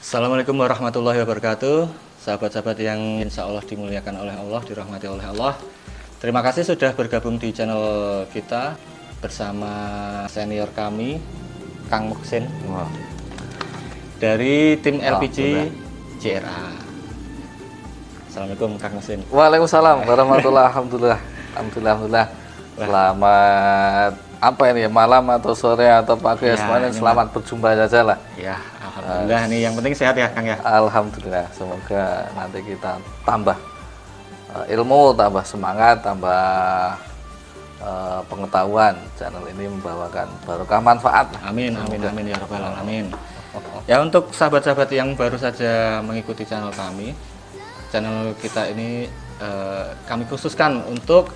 Assalamualaikum warahmatullahi wabarakatuh. Sahabat-sahabat yang insya Allah dimuliakan oleh Allah, dirahmati oleh Allah. Terima kasih sudah bergabung di channel kita bersama senior kami, Kang Muksin, dari tim LPG JRA. Assalamualaikum Kang Muksin. Waalaikumsalam warahmatullahi wabarakatuh. Alhamdulillah. Selamat apa ini ya, malam atau sore atau pagi ya, semuanya selamat berjumpa saja lah. Ya, alhamdulillah nih yang penting sehat ya Kang ya. Alhamdulillah, semoga nanti kita tambah ilmu, tambah semangat, tambah pengetahuan. Channel ini membawakan barokah manfaat. Amin, amin, amin ya rabbal alamin. Ya, untuk sahabat-sahabat yang baru saja mengikuti channel kami, channel kita ini kami khususkan untuk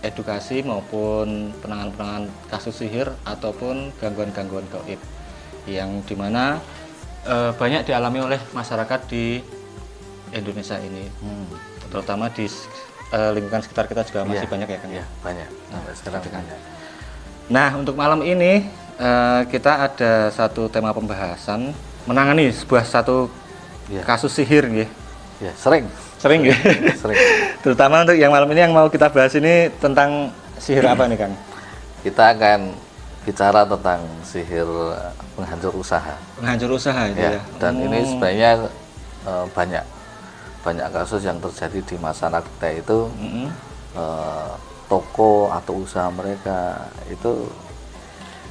edukasi maupun penanganan kasus sihir ataupun gangguan-gangguan gaib yang dimana banyak dialami oleh masyarakat di Indonesia ini, terutama di lingkungan sekitar kita juga masih banyak ya Kang ya. Banyak. Sekarang banyak. Nah, untuk malam ini kita ada satu tema pembahasan menangani satu kasus sihir ya. Ya, sering ya. Sering. Terutama untuk yang malam ini yang mau kita bahas ini tentang sihir apa nih Kang? Kita akan bicara tentang sihir penghancur usaha. Penghancur usaha itu ya. Dan ini sebenarnya banyak kasus yang terjadi di masyarakat kita itu, toko atau usaha mereka itu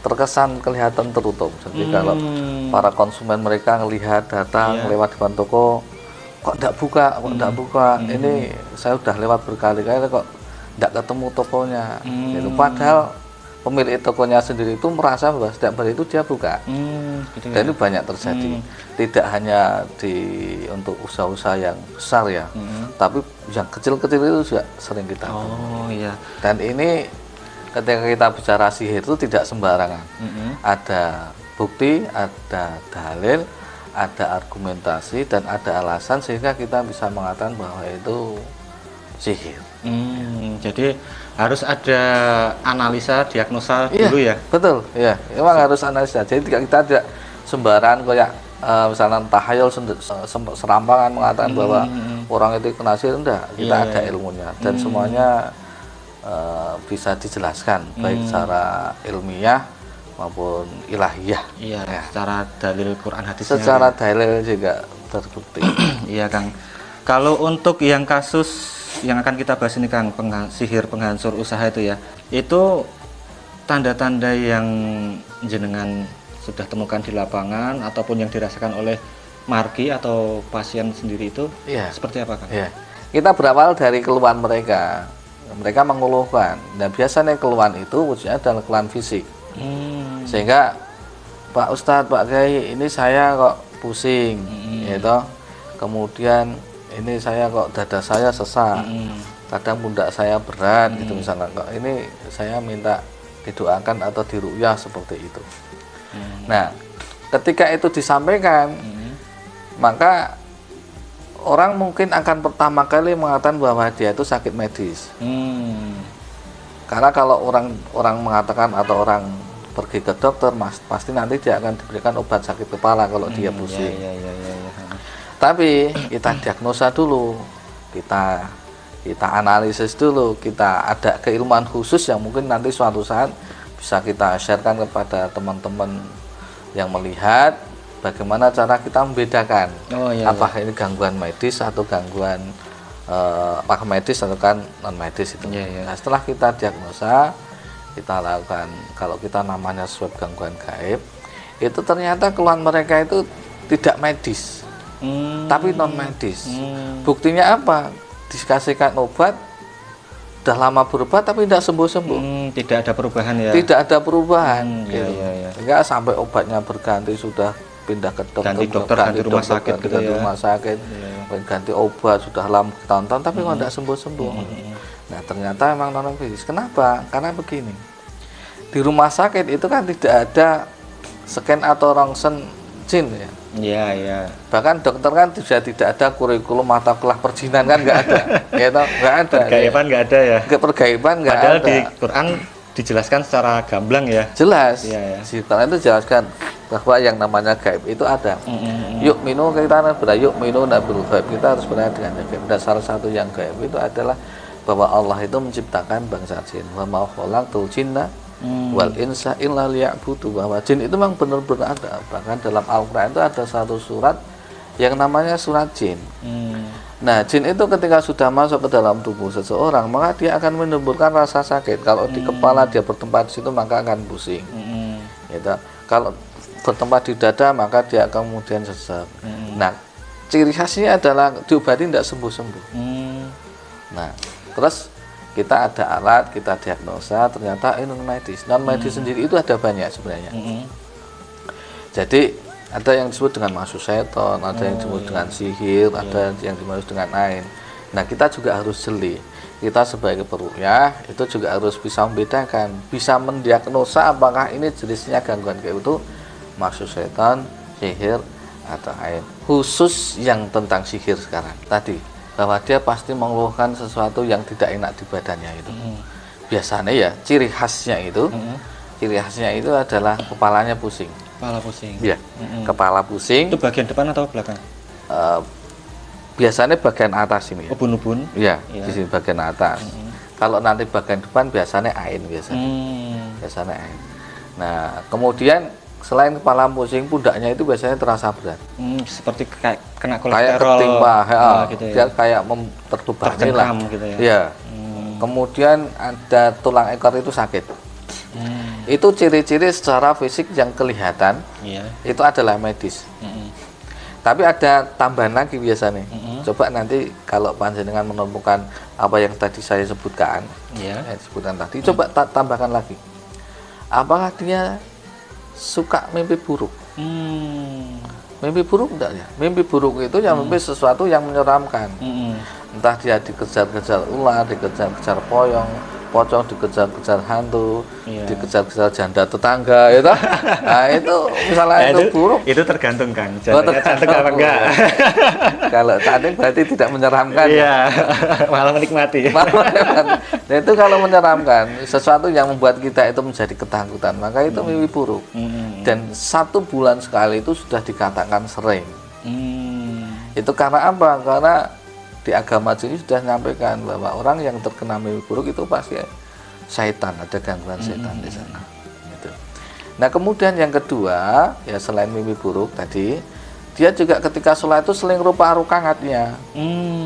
terkesan kelihatan tertutup. Jadi kalau para konsumen mereka melihat datang lewat depan toko, kok tidak buka, ini saya udah lewat berkali-kali kok tidak ketemu tokonya. Gitu. Padahal pemilik tokonya sendiri itu merasa bahwa setiap hari itu dia buka. Gitu Dan ini banyak terjadi, tidak hanya untuk usaha-usaha yang besar ya, tapi yang kecil-kecil itu juga sering kita temui. iya. Dan ini ketika kita bicara sihir itu tidak sembarangan. Ada bukti, ada dalil, ada argumentasi, dan ada alasan sehingga kita bisa mengatakan bahwa itu sihir. Jadi harus ada analisa, diagnosa dulu ya. Betul, ya. Memang harus analisa. Jadi kita tidak sembarangan kayak misalnya tahayul serampangan mengatakan bahwa orang itu kena sihir, enggak. Kita ada ilmunya dan semuanya bisa dijelaskan baik secara ilmiah maupun ilahiyah. Iya, secara dalil Quran hadisnya. Secara dalil juga terbukti. Iya Kang. Kalau untuk yang kasus yang akan kita bahas ini Kang, sihir penghancur usaha itu ya, itu tanda-tanda yang jenengan sudah temukan di lapangan ataupun yang dirasakan oleh margi atau pasien sendiri itu seperti apa Kang? Kita berawal dari keluhan mereka. Mereka mengeluhkan, dan biasanya keluhan itu wujudnya adalah keluhan fisik. Sehingga Pak Ustadz, Pak Kiai, ini saya kok pusing, gitu. Kemudian ini saya kok dada saya sesak, kadang pundak saya berat, gitu misalnya. Kok ini saya minta didoakan atau diruqyah seperti itu. Nah, ketika itu disampaikan, maka orang mungkin akan pertama kali mengatakan bahwa dia itu sakit medis. Karena kalau orang mengatakan atau orang pergi ke dokter, pasti nanti dia akan diberikan obat sakit kepala kalau dia pusing. Tapi kita diagnosa dulu, kita analisis dulu, kita ada keilmuan khusus yang mungkin nanti suatu saat bisa kita sharekan kepada teman-teman yang melihat bagaimana cara kita membedakan apakah ini gangguan medis atau gangguan apakah medis atau kan non medis itu. Nah, setelah kita diagnosa, kita lakukan, kalau kita namanya swab gangguan gaib, itu ternyata keluhan mereka itu tidak medis, tapi non medis. Buktinya apa? Dikasihkan obat, sudah lama berobat tapi tidak sembuh-sembuh. Tidak ada perubahan ya? Tidak ada perubahan. Gitu. Sehingga sampai obatnya berganti, sudah pindah ke dokter, ganti rumah sakit, rumah sakit, ganti obat, sudah lama tahun-tahun tapi kok tidak sembuh-sembuh. Nah, ternyata memang non medis. Kenapa? Karena begini, di rumah sakit itu kan tidak ada scan atau rongsen jin ya. Iya. Bahkan dokter kan juga tidak ada kurikulum mata kuliah perjinan kan, nggak ada. Gitu, nggak ada. Pergaiban nggak ada ya. Pergaiban nggak ada. Padahal di Quran dijelaskan secara gamblang ya. Jelas. Iya, ya. Di Quran itu jelaskan bahwa yang namanya gaib itu ada. Yuk minu kita yuk minu nabil gaib, kita harus percaya dengan yang gaib. Dan salah satu yang gaib itu adalah bahwa Allah itu menciptakan bangsa jin. Wa ma khalaqtul jinna wal insa illa liya'budu. Bahwa jin itu memang benar-benar ada. Bahkan dalam Al-Qur'an itu ada satu surat yang namanya surat jin. Nah, jin itu ketika sudah masuk ke dalam tubuh seseorang, maka dia akan menimbulkan rasa sakit. Kalau di kepala dia bertempat di situ, maka akan pusing. Gitu. Kalau bertempat di dada, maka dia kemudian sesek. Nah, ciri khasnya adalah diobati tidak sembuh-sembuh. Nah, terus kita ada alat, kita diagnosa, ternyata ini non medis. Non medis sendiri itu ada banyak sebenarnya. Jadi ada yang disebut dengan masuk seton, ada yang disebut dengan sihir, ada yang disebut dengan ain. Nah, kita juga harus jeli. Kita sebagai peruqyah itu juga harus bisa membedakan, bisa mendiagnosa apakah ini jenisnya gangguan gaib itu masuk seton, sihir, atau ain. Khusus yang tentang sihir sekarang tadi, bahwa dia pasti mengeluhkan sesuatu yang tidak enak di badannya itu. Biasanya ya ciri khasnya itu adalah kepalanya pusing. Kepala pusing. Iya, kepala pusing. Itu bagian depan atau belakang? Biasanya bagian atas ini. Ya? Ubun-ubun? Iya, di sini bagian atas. Kalau nanti bagian depan biasanya ain biasanya. Biasanya ain. Nah, kemudian selain kepala pusing, pundaknya itu biasanya terasa berat. Seperti kayak kena kolesterol. Kayak ketimpa, gitu ya. Dia kayak terbebani lah. Gitu ya. Iya. Kemudian ada tulang ekor itu sakit. Itu ciri-ciri secara fisik yang kelihatan. Itu adalah medis. Tapi ada tambahan lagi biasanya. Coba nanti kalau panjenengan menemukan apa yang tadi saya sebutkan, coba tambahkan lagi. Apakah dia suka mimpi buruk? Mimpi buruk enggak ya? Mimpi buruk itu yang mimpi sesuatu yang menyeramkan. Entah dia dikejar-kejar ular, dikejar-kejar pocong, dikejar-kejar hantu, dikejar-kejar janda tetangga, itu. Nah, itu misalnya itu buruk. Itu tergantung kan, jandanya cantik apa enggak. Kalau cantik berarti tidak menyeramkan. Iya, malah menikmati. Nah, itu kalau menyeramkan, sesuatu yang membuat kita itu menjadi ketakutan, maka itu mimpi buruk. Dan 1 bulan sekali itu sudah dikatakan sering. Itu karena apa? Karena di agama sini sudah menyampaikan bahwa orang yang terkena mimpi buruk itu pasti syaitan, ada gangguan syaitan di sana. Gitu. Nah, kemudian yang kedua, ya selain mimpi buruk tadi, dia juga ketika sholat itu seling rupa rukangatnya.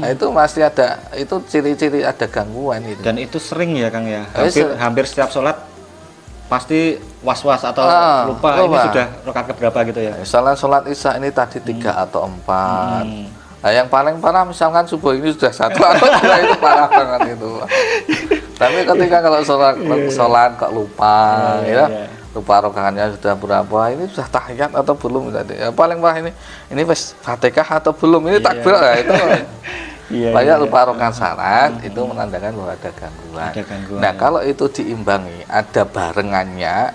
Nah, itu masih ada, itu ciri-ciri ada gangguan itu. Dan itu sering ya Kang ya, hampir setiap sholat pasti was-was atau lupa ini sudah rakaat keberapa gitu ya. Misalnya sholat isya ini tadi 3 atau 4. Nah, yang paling parah misalkan subuh ini sudah 1 atau 2, itu parah banget itu. Tapi ketika kalau sholat kok lupa, lupa rakaatnya sudah berapa, ini sudah tahiyat atau belum tadi. Ya, paling parah ini wis Fatihah atau belum, ini takbir ya itu. Banyak lupa rakaat syarat itu menandakan bahwa ada gangguan. Nah, kalau itu diimbangi, ada barengannya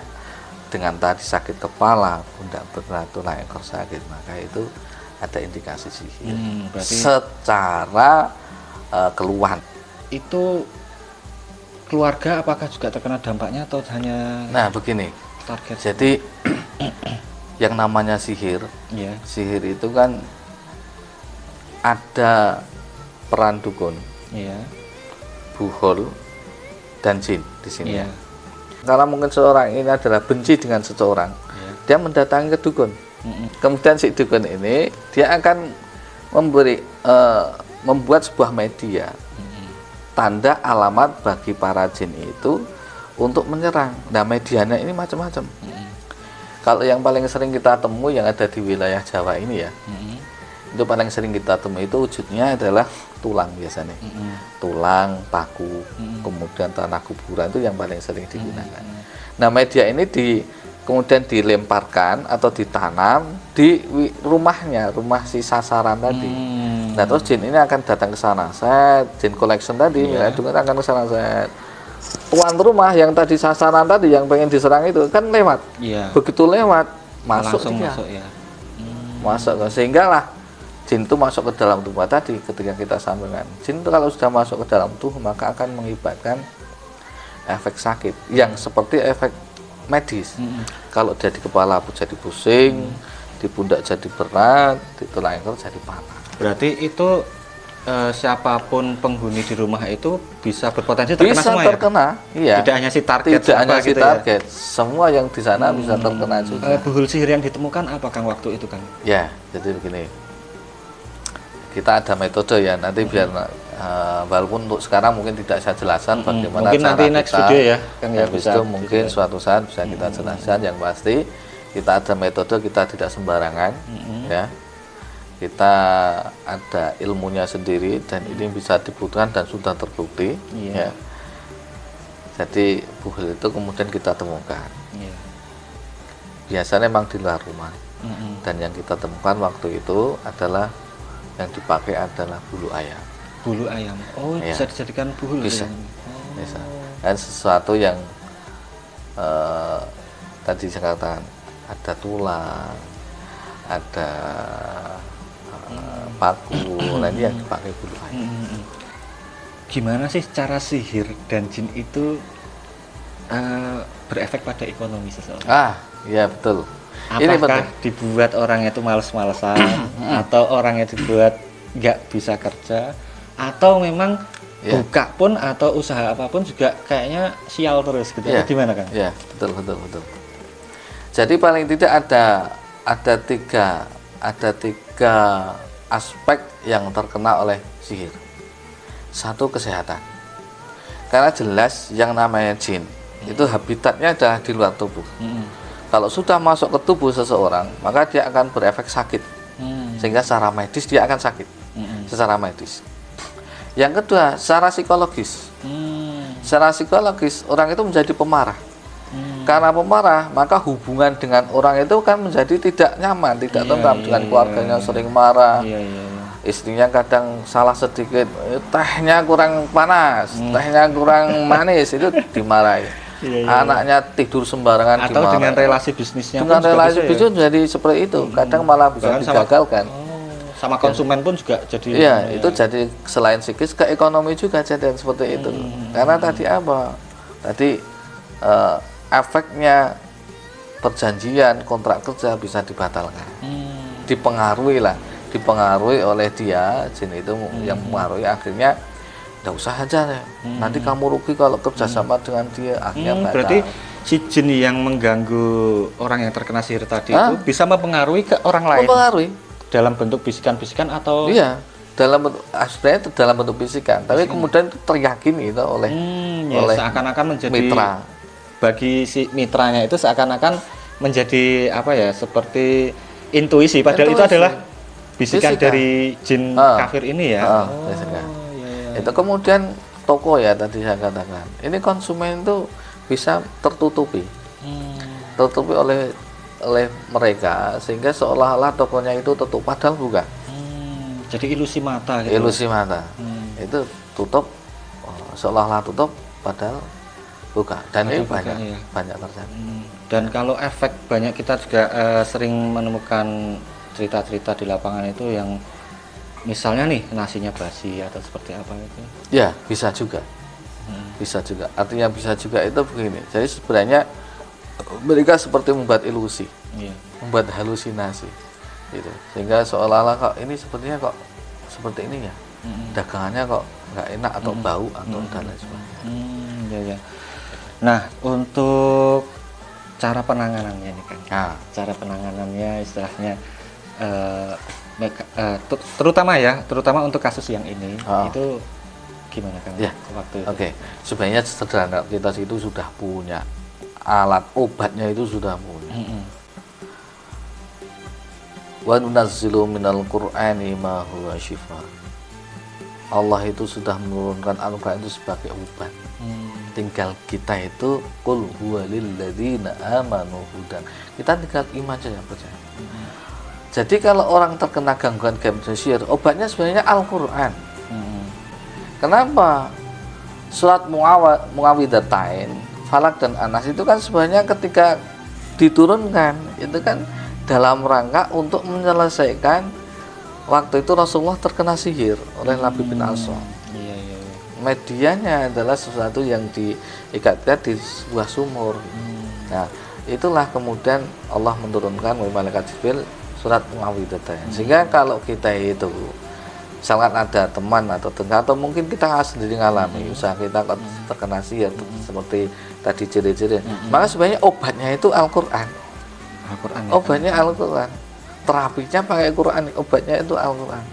dengan tadi sakit kepala, pundak berat, tulang ekor sakit, maka itu ada indikasi sihir. Berarti secara keluhan. Itu keluarga apakah juga terkena dampaknya atau hanya? Nah, begini. Target. Jadi yang namanya sihir, sihir itu kan ada peran dukun, buhol, dan jin di sini. Karena mungkin seorang ini adalah benci dengan seseorang, dia mendatangi ke dukun. Kemudian si dukun ini dia akan membuat sebuah media tanda alamat bagi para jin itu untuk menyerang. Nah, medianya ini macam-macam. Kalau yang paling sering kita temui yang ada di wilayah Jawa ini ya, itu paling sering kita temui itu wujudnya adalah tulang biasanya, tulang, paku, kemudian tanah kuburan, itu yang paling sering digunakan. Nah, media ini kemudian dilemparkan atau ditanam di rumahnya, rumah si sasaran tadi. Nah, terus jin ini akan datang ke sana, jin collection tadi, akan ke sana, tuan rumah yang tadi sasaran tadi yang pengen diserang itu kan lewat. Begitu lewat, masuk dia. Masuk, sehingga lah jin itu masuk ke dalam tubuh tadi. Ketika kita sampaikan, jin itu kalau sudah masuk ke dalam tubuh maka akan mengibatkan efek sakit yang seperti efek medis. Kalau jadi kepala jadi pusing, di pundak jadi berat, di tulang ekor jadi patah. Berarti itu siapapun penghuni di rumah itu bisa berpotensi terkena Bisa semua terkena, ya? iya. Tidak hanya si target Tidak hanya si gitu target, semua yang di sana bisa terkena juga. Buhul sihir yang ditemukan apa Kang waktu itu Kang? Ya, jadi begini. Kita ada metode ya, nanti biar walaupun untuk sekarang mungkin tidak saya jelaskan bagaimana mungkin cara nanti next kita, video ya Kang ya, habis bisa itu mungkin suatu saat bisa kita jelaskan. Yang pasti kita ada metode, kita tidak sembarangan ya. Kita ada ilmunya sendiri dan ini bisa dibutuhkan dan sudah terbukti ya. Jadi buhul itu kemudian kita temukan. Biasanya memang di luar rumah. Dan yang kita temukan waktu itu adalah yang dipakai adalah bulu ayam. Bulu ayam. Oh, Ya. bisa dijadikan buhul. Bisa. Ya? Bisa. Dan sesuatu yang tadi saya katakan ada tulang, ada paku, ini yang dipakai bulu ayam. Gimana sih cara sihir dan jin itu berefek pada ekonomi seseorang? Iya betul. Apakah Ini penting. dibuat orangnya itu males-malesan atau orangnya dibuat nggak bisa kerja atau memang buka pun atau usaha apapun juga kayaknya sial terus gitu. Gimana Kang? Ya, betul. Jadi paling tidak ada tiga aspek yang terkena oleh sihir. Satu, kesehatan. Karena jelas yang namanya jin itu habitatnya adalah di luar tubuh. Kalau sudah masuk ke tubuh seseorang, maka dia akan berefek sakit. Sehingga secara medis dia akan sakit. Secara medis. Yang kedua, secara psikologis. Secara psikologis orang itu menjadi pemarah. Karena pemarah, maka hubungan dengan orang itu kan menjadi tidak nyaman, tidak tentram dengan keluarganya, sering marah. Istrinya kadang salah sedikit, tehnya kurang panas, tehnya kurang manis, itu dimarahi. Anaknya tidur sembarangan atau dimarahi. dengan relasi bisnisnya Dengan pun relasi juga bisa, bisnis jadi seperti itu, kadang malah bisa digagalkan. Sama konsumen pun juga jadi. Iya, itu jadi selain psikis ke ekonomi juga jadi seperti itu. Karena tadi apa? Tadi efeknya perjanjian kontrak kerja bisa dibatalkan. Dipengaruhi oleh dia, jin itu yang mempengaruhi, akhirnya nggak usah aja deh. Nanti kamu rugi kalau kerjasama dengan dia, akhirnya batal. Berarti si jin yang mengganggu orang yang terkena sihir tadi itu bisa mempengaruhi ke orang lain. Mempengaruhi dalam bentuk bisikan-bisikan atau sebenarnya dalam bentuk bisikan, tapi kemudian itu teryakini itu oleh seakan-akan menjadi mitra. Bagi si mitranya itu seakan-akan menjadi apa ya, seperti intuisi, padahal itu adalah bisikan dari jin kafir ini ya. Itu kemudian toko ya tadi saya katakan, ini konsumen itu bisa tertutupi oleh mereka, sehingga seolah-olah tokonya itu tutup, padahal bukan. Jadi ilusi mata gitu. Ilusi mata. Itu tutup, seolah-olah tutup, padahal bukan. Dan ini banyak terjadi. Dan kalau efek banyak, kita juga sering menemukan cerita-cerita di lapangan itu yang misalnya nih nasinya basi atau seperti apa itu. Ya, bisa juga. Bisa juga. Artinya bisa juga itu begini. Jadi sebenarnya mereka seperti membuat ilusi, membuat halusinasi, gitu. Sehingga seolah-olah kok ini sepertinya kok seperti ini ya, dagangannya kok nggak enak atau bau atau dan lain sebagainya. Nah, untuk cara penanganannya nih Kang. Cara penanganannya istilahnya terutama untuk kasus yang ini itu gimana Kang? Waktu itu? Oke. Sebenarnya sederhana, kita itu sudah punya alat obatnya, itu sudah punya. Wa nunazzilu minal Qur'ani ma huwa shifaa. Allah itu sudah menurunkan Al-Qur'an itu sebagai obat. Tinggal kita itu qul huwa lil ladzina amanu hudan. Kita tinggal iman saja, percaya. Jadi kalau orang terkena gangguan gaib sihir, obatnya sebenarnya Al-Qur'an. Kenapa? Surat Muawwidhatain, Falak dan Anas itu kan sebenarnya ketika diturunkan itu kan dalam rangka untuk menyelesaikan waktu itu Rasulullah terkena sihir oleh Nabi bin Aswad. medianya adalah sesuatu yang diikatkan di sebuah sumur. Nah, itulah kemudian Allah menurunkan melalui malaikat Jibril surat Muawwidatayn. Sehingga kalau kita itu misalkan ada teman atau mungkin kita sendiri ngalami usaha kita terkena sihir seperti tadi ciri-ciri, maka sebenarnya obatnya itu Al-Qur'an. Al-Qur'an. Ya? Obatnya Al-Qur'an. Terapinya pakai Quran, obatnya itu Al-Qur'an.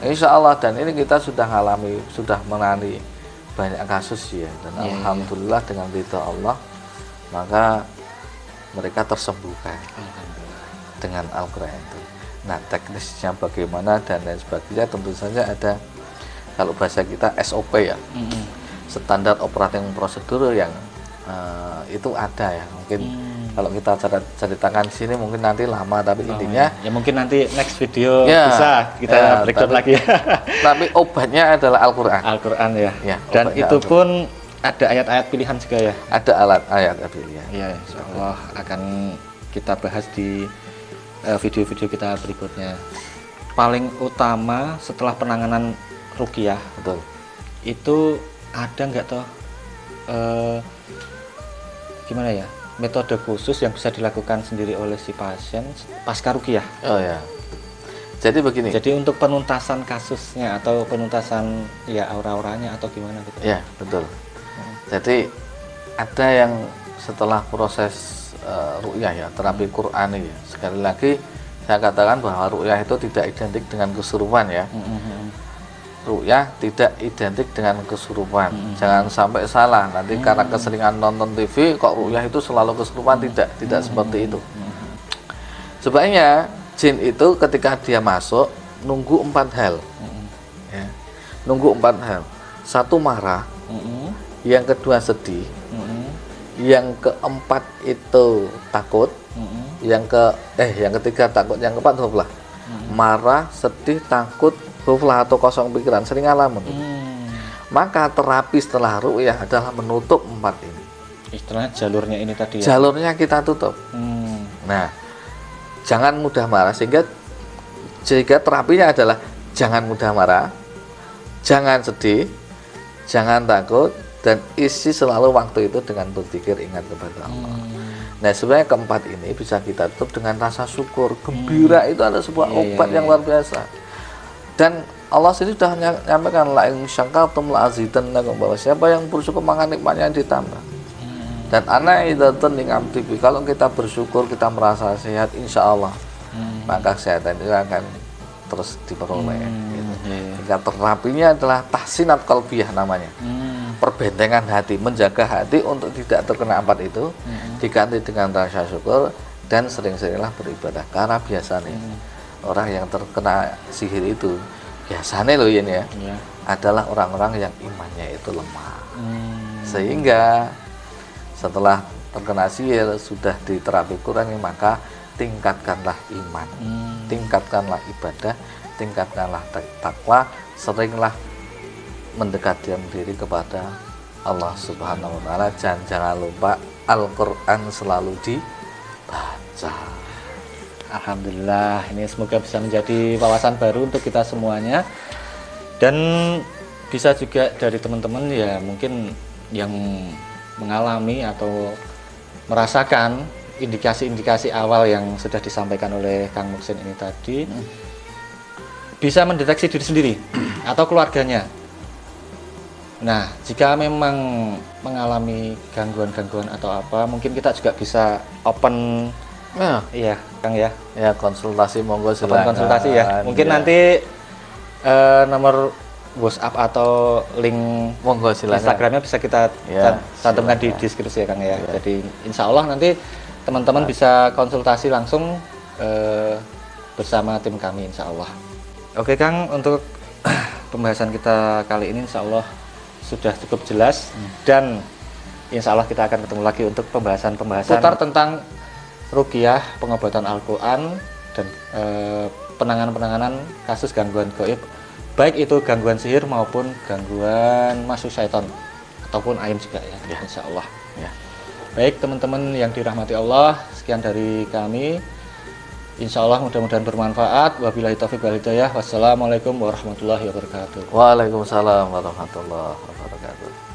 Insya Allah, dan ini kita sudah menangani banyak kasus ya, dan alhamdulillah dengan ridha Allah maka mereka tersembuhkan dengan Al-Quran itu. Nah, teknisnya bagaimana dan lain sebagainya tentu saja ada, kalau bahasa kita SOP ya, standar operating prosedur yang itu ada ya. Mungkin kalau kita ceritakan di sini mungkin nanti lama, tapi intinya ya mungkin nanti next video bisa kita breakdown lagi ya. Tapi obatnya adalah Al-Quran. Al-Quran ya. Dan obatnya itu pun ada ayat-ayat pilihan juga ya. Ada ayat pilihan. Ya, insya Allah akan kita bahas di video-video kita berikutnya. Paling utama setelah penanganan ruqyah, betul, itu ada nggak toh gimana ya, metode khusus yang bisa dilakukan sendiri oleh si pasien pasca ruqyah? Oh ya. Jadi begini. Jadi untuk penuntasan kasusnya atau penuntasan ya aura-auranya atau gimana gitu? Ya, betul. Jadi ada yang setelah proses ruqyah ya, terapi Qur'ani ya. Sekali lagi saya katakan bahwa ruqyah itu tidak identik dengan kesurupan ya. Ruqyah tidak identik dengan kesurupan. Jangan sampai salah nanti karena keseringan nonton TV kok ruqyah itu selalu kesurupan. Tidak seperti itu. Sebenarnya jin itu ketika dia masuk nunggu 4 hal. Ya. Nunggu 4 hal. 1 marah, yang kedua sedih, yang keempat itu takut, yang ketiga takut, yang keempat huflah. Marah, sedih, takut, huflah atau kosong pikiran, sering ngalamin. Maka terapi setelah ruqyah adalah menutup 4 ini. Istilahnya jalurnya ini tadi ya. Jalurnya kita tutup. Nah, jangan mudah marah, sehingga terapinya adalah jangan mudah marah, jangan sedih, jangan takut, dan isi selalu waktu itu dengan berzikir, ingat kepada Allah. Nah, sebenarnya keempat ini bisa kita tutup dengan rasa syukur, gembira. Itu ada sebuah obat yang luar biasa. Dan Allah sendiri sudah menyampaikan la in syakartum la azidannakum, bahwa siapa yang bersyukur maka nikmatnya ditambah. Dan ana idzatun ni'amti, kalau kita bersyukur, kita merasa sehat, insya Allah maka kesehatan itu akan terus diperoleh. Sehingga terapinya adalah tahsinat qalbiyah namanya. Perbentengan hati, menjaga hati untuk tidak terkena 4 itu, diganti dengan rasa syukur dan sering-seringlah beribadah. Karena biasanya orang yang terkena sihir itu biasanya loh ini ya, adalah orang-orang yang imannya itu lemah. Sehingga setelah terkena sihir sudah diterapi Quran, maka tingkatkanlah iman, tingkatkanlah ibadah, tingkatkanlah takwa, seringlah mendekatkan diri kepada Allah Subhanahu wa taala, dan jangan lupa Al-Qur'an selalu dibaca. Alhamdulillah, ini semoga bisa menjadi wawasan baru untuk kita semuanya, dan bisa juga dari teman-teman ya mungkin yang mengalami atau merasakan indikasi-indikasi awal yang sudah disampaikan oleh Kang Muhsin ini tadi, bisa mendeteksi diri sendiri atau keluarganya. Nah, jika memang mengalami gangguan-gangguan atau apa, mungkin kita juga bisa open, iya Kang ya, konsultasi, monggo silakan. Konsultasi ya, mungkin nanti nomor WhatsApp atau link monggo silakan. Instagramnya bisa kita cantumkan di deskripsi ya Kang ya. Jadi insya Allah nanti teman-teman bisa konsultasi langsung bersama tim kami insya Allah. Oke Kang, untuk pembahasan kita kali ini insya Allah sudah cukup jelas, dan insya Allah kita akan ketemu lagi untuk pembahasan-pembahasan putar tentang ruqyah, pengobatan Al-Quran, dan penanganan-penanganan kasus gangguan gaib, baik itu gangguan sihir maupun gangguan masuk syaitan ataupun ain juga ya, insya Allah ya. Baik teman-teman yang dirahmati Allah, sekian dari kami. Insya Allah mudah-mudahan bermanfaat. Wabillahi taufiq wal hidayah. Wassalamualaikum warahmatullahi wabarakatuh. Waalaikumsalam warahmatullahi wabarakatuh.